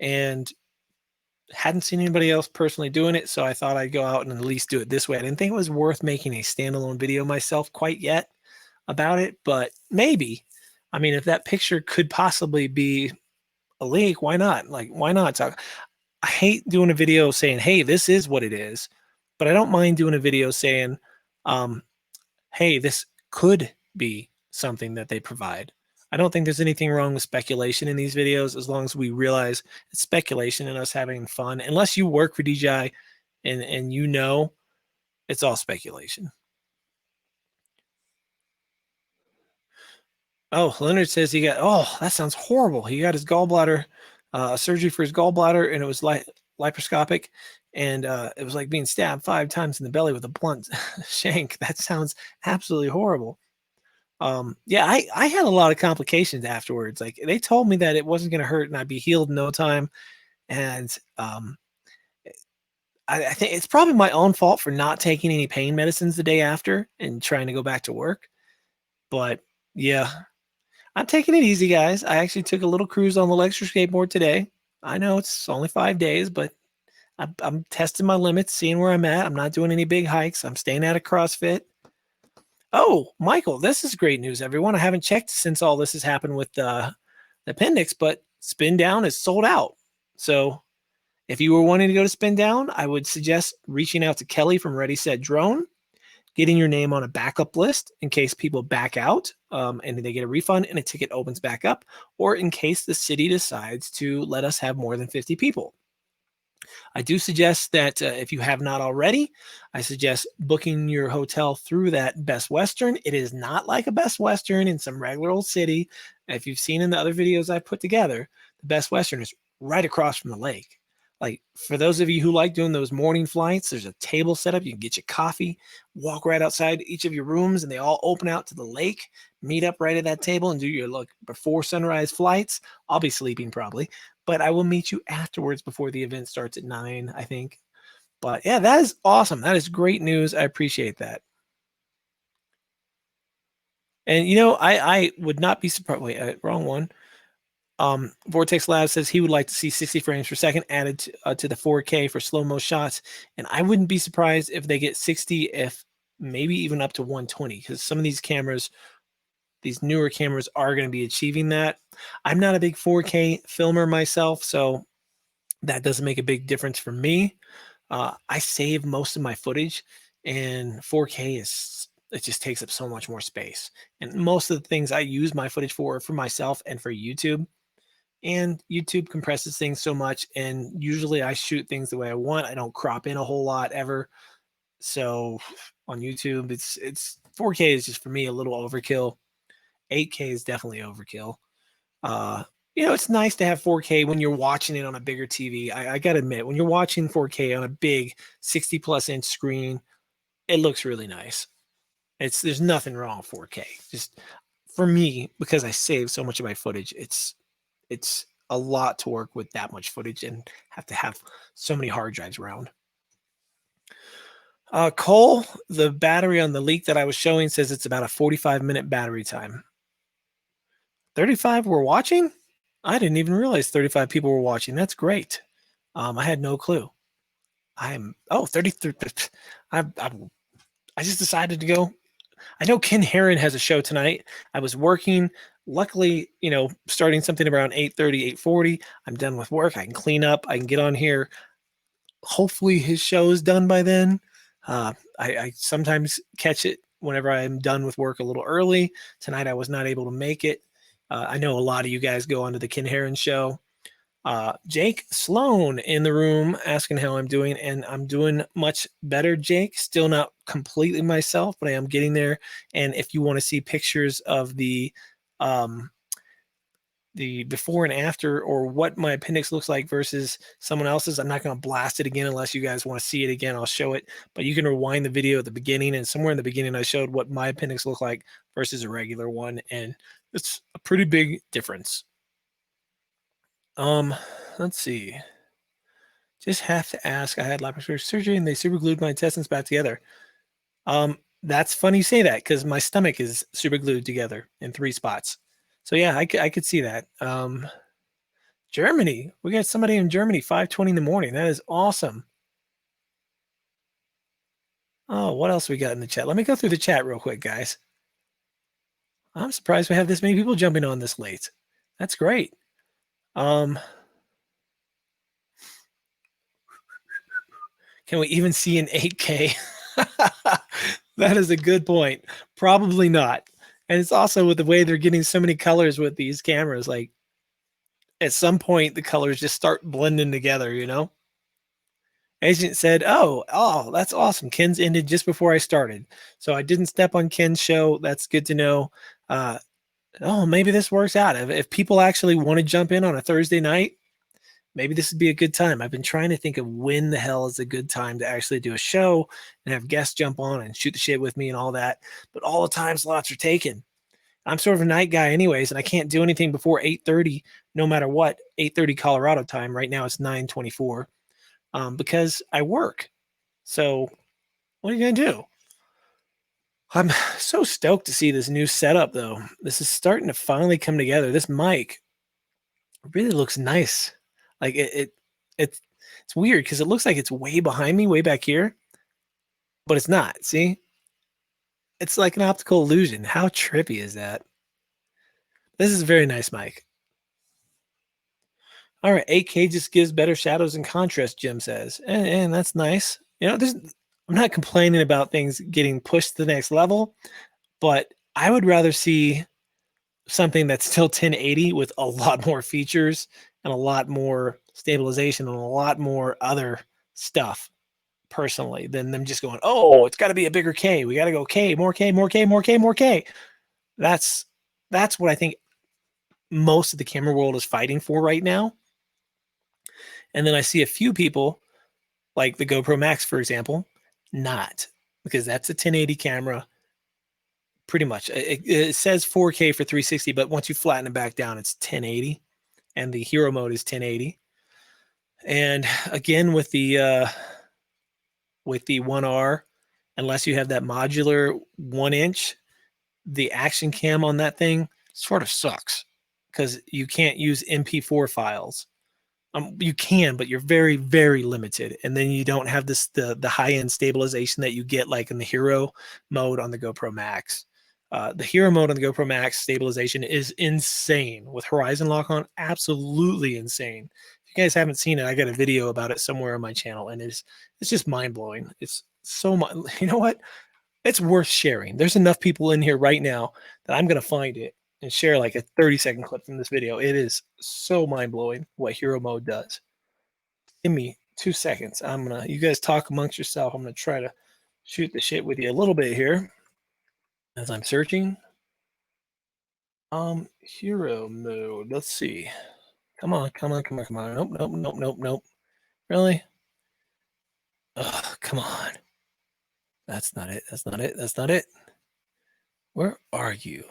and hadn't seen anybody else personally doing it. So I thought I'd go out and at least do it this way. I didn't think it was worth making a standalone video myself quite yet about it, but maybe. I mean, if that picture could possibly be a leak, why not? Like, why not talk? I hate doing a video saying, hey, this is what it is, but I don't mind doing a video saying, hey, this could be something that they provide. I don't think there's anything wrong with speculation in these videos as long as we realize it's speculation and us having fun. Unless you work for DJI and you know, it's all speculation. Oh, Leonard says he got, oh, that sounds horrible. He got his gallbladder, surgery for his gallbladder, and it was laparoscopic, and it was like being stabbed 5 times in the belly with a blunt shank. That sounds absolutely horrible. Yeah, I had a lot of complications afterwards. Like they told me that it wasn't going to hurt and I'd be healed in no time. And I think it's probably my own fault for not taking any pain medicines the day after and trying to go back to work. But yeah, I'm taking it easy, guys. I actually took a little cruise on the electric skateboard today. I know it's only 5 days, but I'm testing my limits, seeing where I'm at. I'm not doing any big hikes. I'm staying out of CrossFit. Oh, Michael, this is great news, everyone. I haven't checked since all this has happened with the appendix, but Spin Down is sold out. So if you were wanting to go to Spin Down, I would suggest reaching out to Kelly from Ready Set Drone. getting your name on a backup list in case people back out and they get a refund and a ticket opens back up, or in case the city decides to let us have more than 50 people. I do suggest that if you have not already, I suggest booking your hotel through that Best Western. It is not like a Best Western in some regular old city. If you've seen in the other videos I put together, the Best Western is right across from the lake. Like for those of you who like doing those morning flights, there's a table set up. You can get your coffee, walk right outside each of your rooms, and they all open out to the lake. Meet up right at that table and do your before sunrise flights. I'll be sleeping probably, but I will meet you afterwards before the event starts at 9, I think. But yeah, that is awesome. That is great news. I appreciate that. And I would not be surprised. Wait, wrong one. Vortex Lab says he would like to see 60 frames per second added to the 4K for slow-mo shots. And I wouldn't be surprised if they get 60, if maybe even up to 120, because some of these cameras, these newer cameras, are going to be achieving that. I'm not a big 4K filmer myself, so that doesn't make a big difference for me. I save most of my footage, and 4K it just takes up so much more space. And most of the things I use my footage for myself and for YouTube. And YouTube compresses things so much, and usually I shoot things the way I want. I don't crop in a whole lot ever. So on YouTube, it's 4K is just for me a little overkill. 8K is definitely overkill. It's nice to have 4K when you're watching it on a bigger TV. I gotta admit, when you're watching 4K on a big 60 plus inch screen, it looks really nice. There's nothing wrong with 4K. Just for me, because I save so much of my footage, it's a lot to work with that much footage and have to have so many hard drives around. Cole, the battery on the leak that I was showing says it's about a 45-minute battery time. 35 were watching? I didn't even realize 35 people were watching. That's great. I had no clue. 33. I just decided to go. I know Ken Heron has a show tonight. I was working. Luckily, starting something around 8:30, 8:40. I'm done with work. I can clean up. I can get on here. Hopefully his show is done by then. I sometimes catch it whenever I'm done with work a little early. Tonight I was not able to make it. I know a lot of you guys go onto the Ken Heron show. Jake Sloan in the room asking how I'm doing, and I'm doing much better, Jake. Still not completely myself, but I am getting there. And if you want to see pictures of the before and after, or what my appendix looks like versus someone else's, I'm not going to blast it again unless you guys want to see it again. I'll show it, but you can rewind the video at the beginning, and somewhere in the beginning I showed what my appendix looked like versus a regular one, and it's a pretty big difference. Let's see. Just have to ask. I had laparoscopic surgery and they super glued my intestines back together. That's funny you say that, because my stomach is super glued together in 3 spots. So yeah, I could see that. Germany. We got somebody in Germany, 5:20 in the morning. That is awesome. Oh, what else we got in the chat? Let me go through the chat real quick, guys. I'm surprised we have this many people jumping on this late. That's great. Can we even see an 8K? That is a good point. Probably not. And it's also with the way they're getting so many colors with these cameras. Like at some point, the colors just start blending together, Agent said, oh, that's awesome. Ken's ended just before I started. So I didn't step on Ken's show. That's good to know. Maybe this works out. If people actually want to jump in on a Thursday night, maybe this would be a good time. I've been trying to think of when the hell is a good time to actually do a show and have guests jump on and shoot the shit with me and all that. But all the time slots are taken. I'm sort of a night guy anyways, and I can't do anything before 8:30, no matter what. 8:30 Colorado time. Right now it's 9:24 because I work. So what are you going to do? I'm so stoked to see this new setup, though. This is starting to finally come together. This mic really looks nice. Like it's weird because it looks like it's way behind me, way back here, but it's not. See, it's like an optical illusion. How trippy is that? This is a very nice mic. All right, 8K just gives better shadows and contrast, Jim says, and that's nice. There's I'm not complaining about things getting pushed to the next level, but I would rather see something that's still 1080 with a lot more features and a lot more stabilization and a lot more other stuff personally than them just going, oh, it's got to be a bigger K. We got to go K, more K, more K, more K, more K. That's what I think most of the camera world is fighting for right now. And then I see a few people like the GoPro Max, for example, not, because that's a 1080 camera. Pretty much. It says 4K for 360, but once you flatten it back down, it's 1080, and the hero mode is 1080. And again, with the 1R, unless you have that modular 1-inch, the action cam on that thing sort of sucks because you can't use MP4 files. You can, but you're very, very limited. And then you don't have the high-end stabilization that you get like in the hero mode on the GoPro Max. The hero mode on the GoPro Max stabilization is insane with horizon lock on. Absolutely insane. If you guys haven't seen it, I got a video about it somewhere on my channel, and it's just mind-blowing. It's so much. You know what? It's worth sharing. There's enough people in here right now that I'm going to find it and share like a 30-second clip from this video. It is so mind-blowing what hero mode does. Give me 2 seconds. You guys talk amongst yourself. I'm gonna try to shoot the shit with you a little bit here as I'm searching. Hero mode. Let's see. Come on. Nope. Really? Ugh, come on. That's not it. Where are you?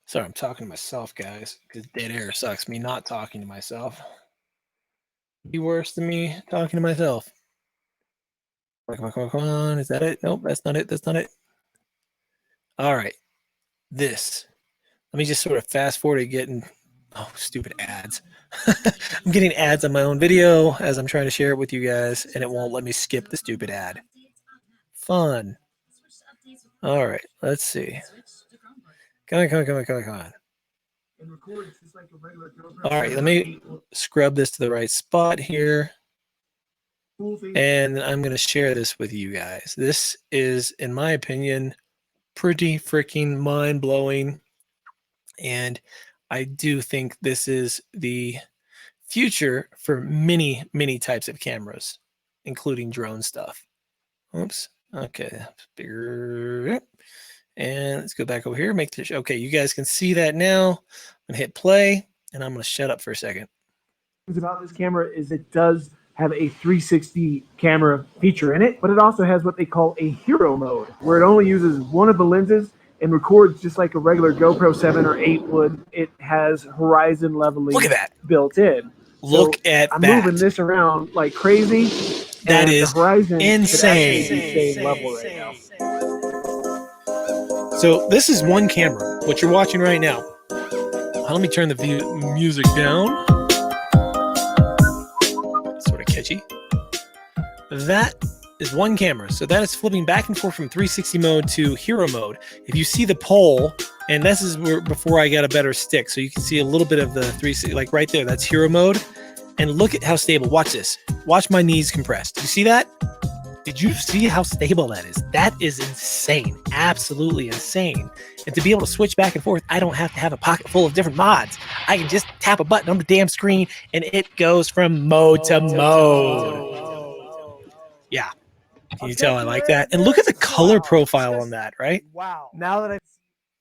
Sorry, I'm talking to myself, guys, because dead air sucks. Me not talking to myself. Be worse than me talking to myself. Come on. Is that it? Nope, that's not it. All right. Let me just sort of fast forward to getting, stupid ads. I'm getting ads on my own video as I'm trying to share it with you guys, and it won't let me skip the stupid ad. Fun. All right, let's see. Come on. All right, let me scrub this to the right spot here. And I'm going to share this with you guys. This is, in my opinion, pretty freaking mind-blowing. And I do think this is the future for many, many types of cameras, including drone stuff. Oops. Okay. Bigger. And let's go back over here. Make this. Okay. You guys can see that now. I'm going to hit play, and I'm going to shut up for a second. About this camera is it does have a 360 camera feature in it, but it also has what they call a hero mode, where it only uses one of the lenses and records just like a regular GoPro 7 or 8 would. It has horizon leveling Look at that. built in. Look at I'm that. moving this around like crazy. That and is the horizon insane. Same level right now. So this is one camera, what you're watching right now. Let me turn the music down. Sort of catchy. That is one camera. So that is flipping back and forth from 360 mode to hero mode. If you see the pole, and this is before I got a better stick, so you can see a little bit of the 360, like right there, that's hero mode. And look at how stable. Watch this. Watch my knees compress. Do you see that? Did you see how stable that is? That is insane. Absolutely insane. And to be able to switch back and forth, I don't have to have a pocket full of different mods. I can just tap a button on the damn screen and it goes from mode to mode. Yeah. Can you tell I like that? And look at the color profile on that, right? Wow. Now that I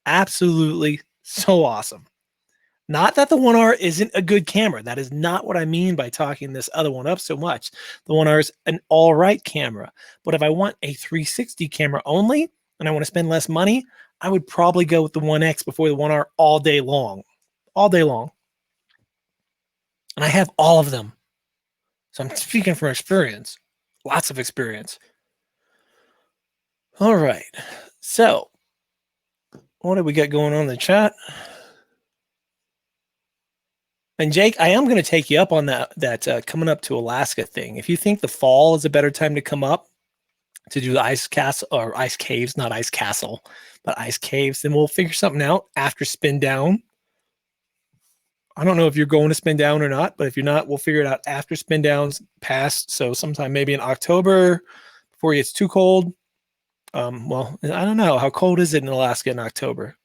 Absolutely so awesome. Not that the 1R isn't a good camera. That is not what I mean by talking this other one up so much. The 1R is an all right camera. But if I want a 360 camera only and I want to spend less money, I would probably go with the 1X before the 1R all day long. All day long. And I have all of them. So I'm speaking from experience. Lots of experience. All right. So what do we got going on in the chat? And Jake, I am going to take you up on that coming up to Alaska thing. If you think the fall is a better time to come up to do the ice castle or ice caves, not ice castle, but ice caves, then we'll figure something out after spin down. I don't know if you're going to spin down or not, but if you're not, we'll figure it out after spin downs pass. So sometime maybe in October before it gets too cold. Well, I don't know. How cold is it in Alaska in October?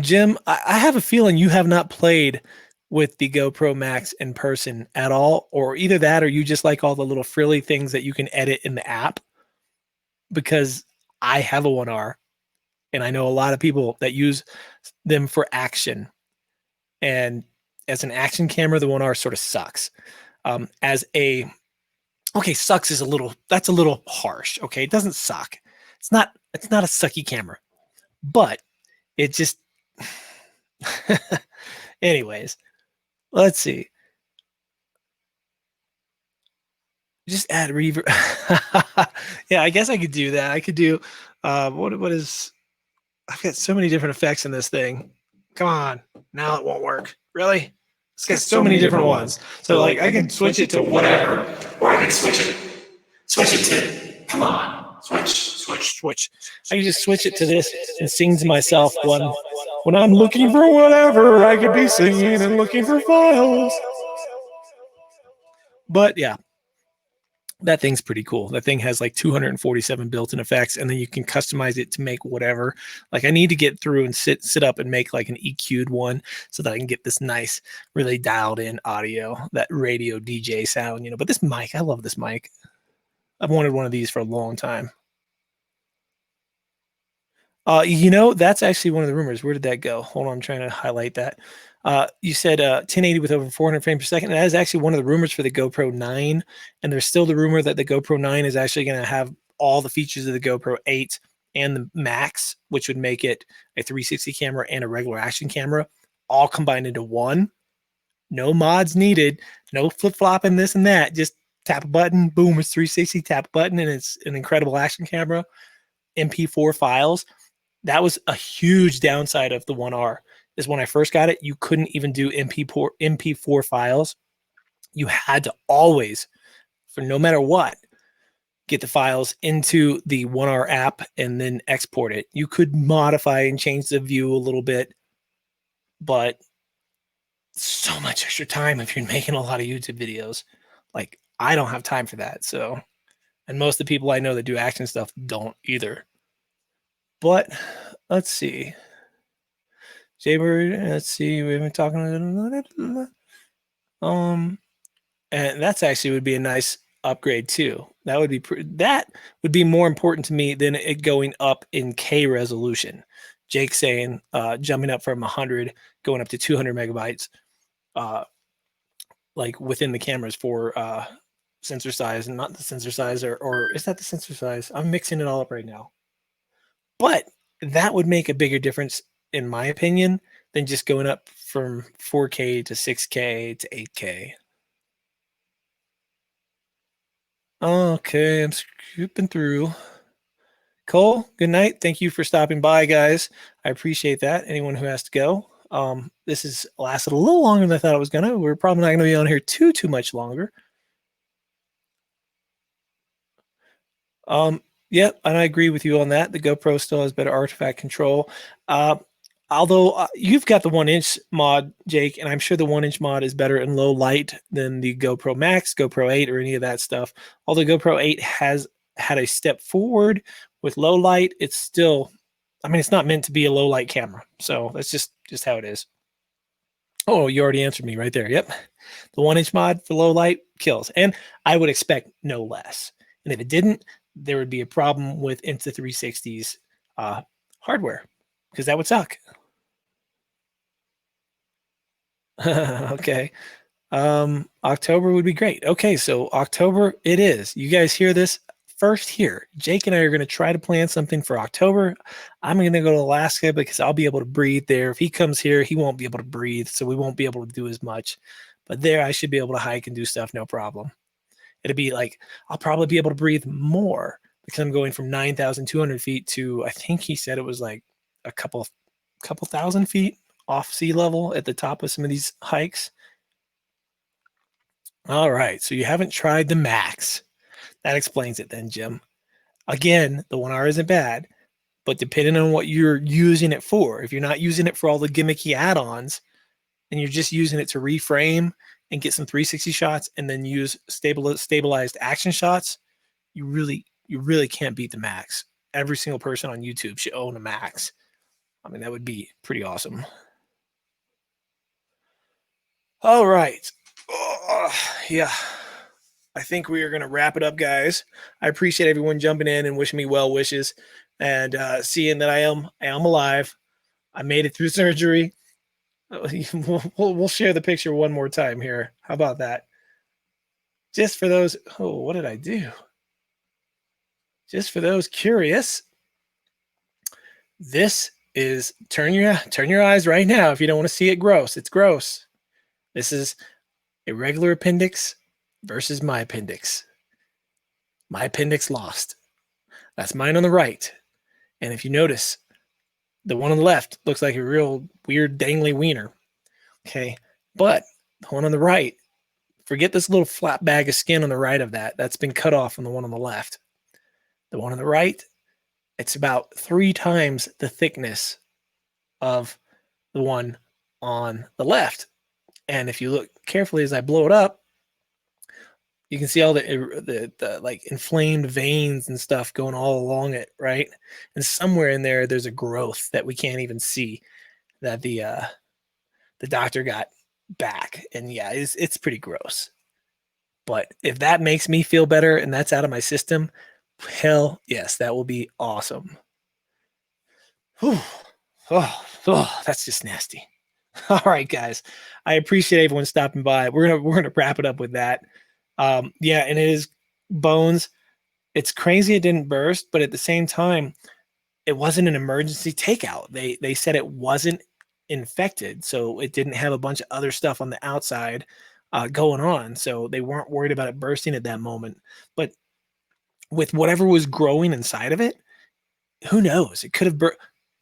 Jim, I have a feeling you have not played with the GoPro Max in person at all, or either that or you just like all the little frilly things that you can edit in the app, because I have a 1R and I know a lot of people that use them for action. And as an action camera, the 1R sort of sucks. Okay, sucks is that's a little harsh. Okay, it doesn't suck. It's not a sucky camera, but it just anyways, let's see. Just add reverb. Yeah, I guess I could do that. I could do what is I've got so many different effects in this thing. Come on. Now it won't work. Really? It's got so many different ones. So like I can switch it to whatever, or I can switch it to, come on, switch. I can just switch it to this and sing to myself when I'm looking for whatever, I could be singing and looking for files. But yeah, that thing's pretty cool. That thing has like 247 built-in effects, and then you can customize it to make whatever. Like I need to get through and sit up and make like an EQ'd one so that I can get this nice, really dialed in audio, that radio DJ sound, But this mic, I love this mic. I've wanted one of these for a long time. That's actually one of the rumors. Where did that go? Hold on, I'm trying to highlight that. You said 1080 with over 400 frames per second. That is actually one of the rumors for the GoPro 9. And there's still the rumor that the GoPro 9 is actually going to have all the features of the GoPro 8 and the Max, which would make it a 360 camera and a regular action camera, all combined into one. No mods needed. No flip-flopping this and that. Just tap a button, boom, it's 360, tap a button, and it's an incredible action camera. MP4 files. That was a huge downside of the 1R. Is when I first got it, you couldn't even do MP4 files. You had to always, for no matter what, get the files into the 1R app and then export it. You could modify and change the view a little bit, but so much extra time if you're making a lot of YouTube videos. Like, I don't have time for that. So, and most of the people I know that do action stuff don't either. But let's see. Jaybird, let's see. We've been talking. And that's actually would be a nice upgrade too. That would be more important to me than it going up in K resolution. Jake saying jumping up from 100 going up to 200 megabytes, like within the cameras for sensor size, and not the sensor size, or is that the sensor size? I'm mixing it all up right now. But that would make a bigger difference, in my opinion, than just going up from 4K to 6K to 8K. Okay, I'm scooping through. Cole, good night. Thank you for stopping by, guys. I appreciate that. Anyone who has to go. This has lasted a little longer than I thought it was gonna. We're probably not gonna be on here too much longer. Yeah, and I agree with you on that. The GoPro still has better artifact control. Although you've got the 1-inch mod, Jake, and I'm sure the 1-inch mod is better in low light than the GoPro Max, GoPro 8, or any of that stuff. Although GoPro 8 has had a step forward with low light, it's still, I mean, it's not meant to be a low light camera. So that's just how it is. Oh, you already answered me right there. Yep. The 1-inch mod for low light kills. And I would expect no less. And if it didn't, there would be a problem with Insta360's hardware, because that would suck. Okay. October would be great. Okay, so October it is. You guys hear this first here. Jake and I are going to try to plan something for October. I'm going to go to Alaska because I'll be able to breathe there. If he comes here, he won't be able to breathe, so we won't be able to do as much. But there, I should be able to hike and do stuff, no problem. It'll be like, I'll probably be able to breathe more because I'm going from 9,200 feet to, I think he said it was like a couple thousand feet off sea level at the top of some of these hikes. All right, so you haven't tried the Max. That explains it then, Jim. Again, the 1R isn't bad, But depending on what you're using it for, if you're not using it for all the gimmicky add-ons and you're just using it to reframe and get some 360 shots and then use stabilized action shots, you really can't beat the Max. Every single person on YouTube should own a Max. I mean, that would be pretty awesome. All right. Yeah. I think we are going to wrap it up, guys. I appreciate everyone jumping in and wishing me well wishes and seeing that I am alive. I made it through surgery. We'll share the picture one more time here. How about that? Just for those, oh, what did I do? Just for those curious, this is turn your eyes right now if you don't want to see it gross. It's gross. This is a regular appendix versus my appendix. My appendix lost. That's mine on the right. And if you notice, the one on the left looks like a real weird dangly wiener. Okay. But the one on the right, forget this little flat bag of skin on the right of that. That's been cut off from the one on the left. The one on the right, it's about 3 times the thickness of the one on the left. And if you look carefully as I blow it up, you can see all the like inflamed veins and stuff going all along it, right? And somewhere in there's a growth that we can't even see that the doctor got back. And yeah, it's pretty gross. But if that makes me feel better and that's out of my system, hell yes, that will be awesome. Whew. Oh, that's just nasty. All right, guys. I appreciate everyone stopping by. We're gonna wrap it up with that. Yeah, and it is bones. It's crazy it didn't burst, but at the same time, it wasn't an emergency takeout. They said it wasn't infected, so it didn't have a bunch of other stuff on the outside going on. So they weren't worried about it bursting at that moment. But with whatever was growing inside of it, who knows? It could have burst.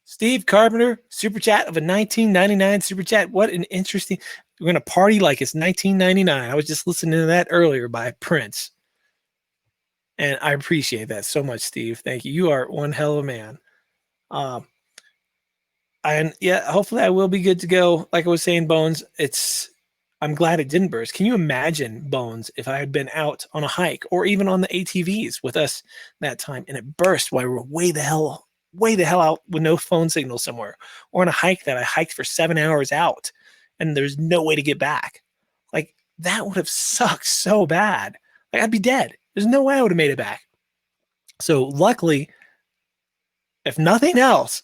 Steve Carpenter, super chat of a 1999 super chat. What an interesting. We're going to party like it's 1999. I was just listening to that earlier by Prince. And I appreciate that so much, Steve. Thank you. You are one hell of a man. And yeah, hopefully I will be good to go. Like I was saying, Bones, I'm glad it didn't burst. Can you imagine, Bones, if I had been out on a hike or even on the ATVs with us that time and it burst while we were way the hell out with no phone signal somewhere, or on a hike that I hiked for 7 hours out and there's no way to get back? Like, that would have sucked so bad. Like, I'd be dead. There's no way I would have made it back. So luckily, if nothing else,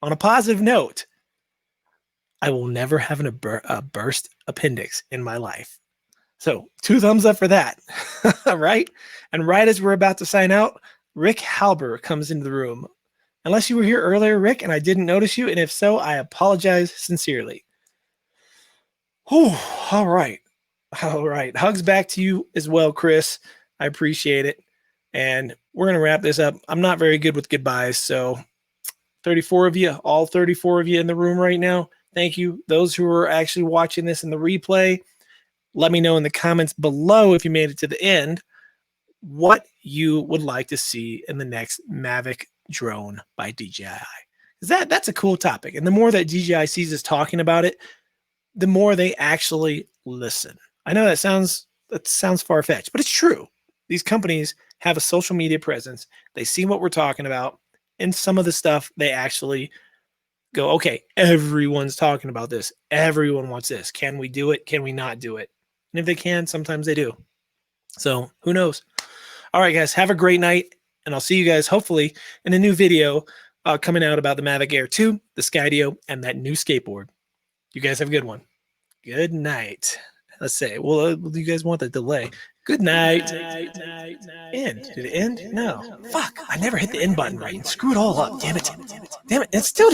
on a positive note, I will never have a burst appendix in my life. So 2 thumbs up for that. Right? And right as we're about to sign out, Rick Halber comes into the room. Unless you were here earlier, Rick, and I didn't notice you, and if so, I apologize sincerely. Whew, all right. Hugs back to you as well, Chris. I appreciate it. And we're going to wrap this up. I'm not very good with goodbyes, so 34 of you, all 34 of you in the room right now, thank you. Those who are actually watching this in the replay, let me know in the comments below if you made it to the end what you would like to see in the next Mavic drone by DJI. That's a cool topic. And the more that DJI sees us talking about it, the more they actually listen. I know that sounds far-fetched, but it's true. These companies have a social media presence. They see what we're talking about. And some of the stuff they actually go, okay, everyone's talking about this. Everyone wants this. Can we do it? Can we not do it? And if they can, sometimes they do. So who knows? All right, guys, have a great night. And I'll see you guys hopefully in a new video coming out about the Mavic Air 2, the Skydio, and that new skateboard. You guys have a good one. Good night. Let's say, well, do you guys want the delay? Good night. End. Did it end? No. Fuck. I never hit the end button right and screw it all up. Damn it. It's still